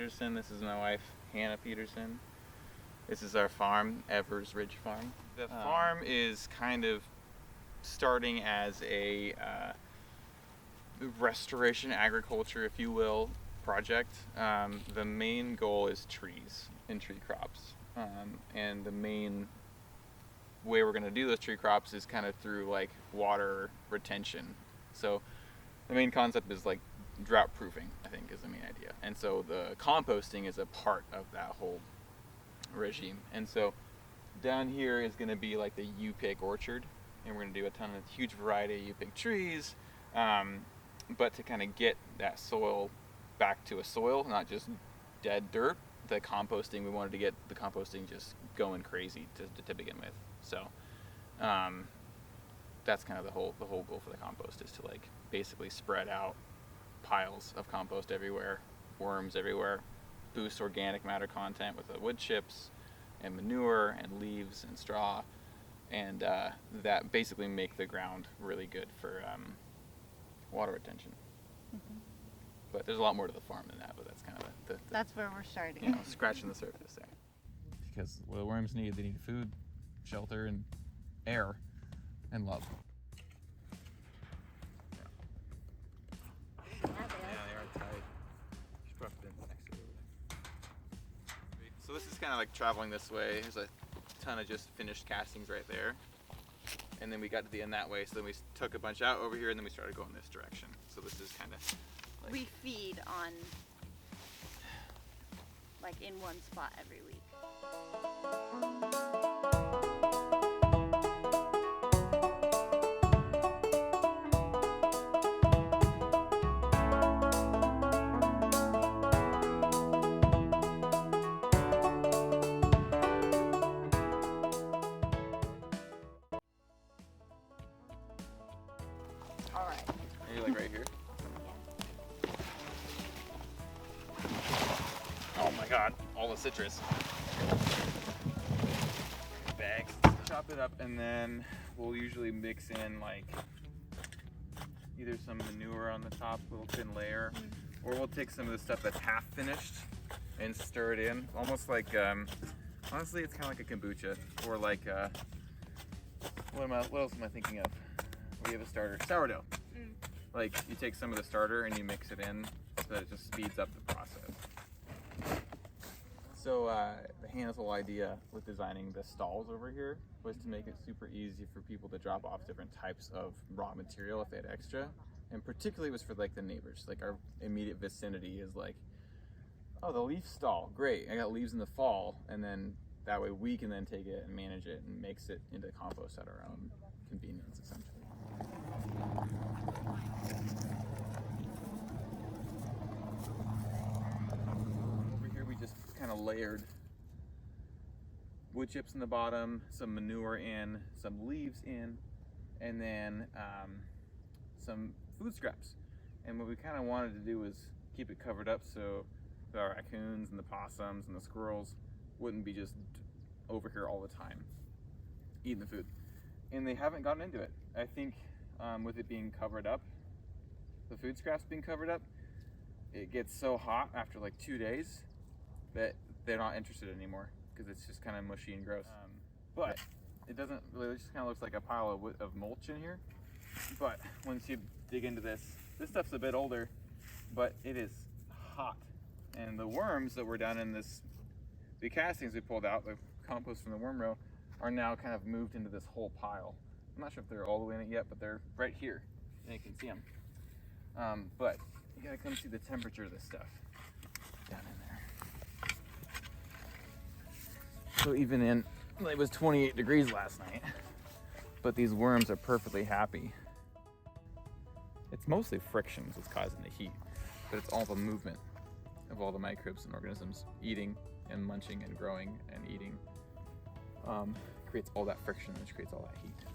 Peterson. This is my wife, Hannah Peterson. This is our farm, Evers Ridge Farm. The farm is kind of starting as a restoration agriculture, if you will, project. The main goal is trees and tree crops. And the main way we're going to do those tree crops is kind of through like water retention. So the main concept is like drought proofing, I think, is the main idea. And so the composting is a part of that whole regime. And so down here is going to be like the U-pick orchard, and we're going to do a ton of huge variety of U-pick trees, but to kind of get that soil back to a soil, not just dead dirt. The composting, we wanted to get the composting just going crazy to begin with. So that's kind of the whole goal for the compost, is to like basically spread out piles of compost everywhere, worms everywhere, boost organic matter content with the wood chips and manure and leaves and straw, and that basically make the ground really good for water retention. Mm-hmm. But there's a lot more to the farm than that, but that's kind of that's where we're starting. You know, scratching the surface there. Because what the worms need, they need food, shelter, and air, and love. Yeah, they are tight. Just put them next to it. So this is kind of like traveling this way. There's a ton of just finished castings right there. And then we got to the end that way, so then we took a bunch out over here, and then we started going this direction. So this is kind of like, we feed on like in one spot every week. All right. are you like right here? Oh my god, all the citrus. Bags. Chop it up, and then we'll usually mix in like either some manure on the top, little thin layer, or we'll take some of the stuff that's half finished and stir it in, almost like honestly it's kind of like a kombucha, or like what else am I thinking of? We have a starter, sourdough. Like you take some of the starter and you mix it in so that it just speeds up the process. So Hannah's whole idea with designing the stalls over here was to make it super easy for people to drop off different types of raw material if they had extra, and particularly was for like the neighbors. Like our immediate vicinity is like, oh, the leaf stall, great, I got leaves in the fall, and then that way we can then take it and manage it and mix it into compost at our own convenience, essentially. Over here we just kind of layered wood chips in the bottom, some manure in, some leaves in, and then some food scraps. And what we kind of wanted to do was keep it covered up so the raccoons and the possums and the squirrels wouldn't be just over here all the time eating the food. And they haven't gotten into it. I think with it being covered up, the food scraps being covered up, it gets so hot after like 2 days that they're not interested anymore, because it's just kind of mushy and gross. But it doesn't really, it just kind of looks like a pile of mulch in here. But once you dig into this stuff's a bit older, but it is hot. And the worms that were down in the castings we pulled out, the compost from the worm row, are now kind of moved into this whole pile. I'm not sure if they're all the way in it yet, but they're right here, and you can see them. But you gotta come see the temperature of this stuff down in there. So even in, it was 28 degrees last night, but these worms are perfectly happy. It's mostly frictions that's causing the heat, but it's all the movement of all the microbes and organisms eating and munching and growing and eating creates all that friction, which creates all that heat.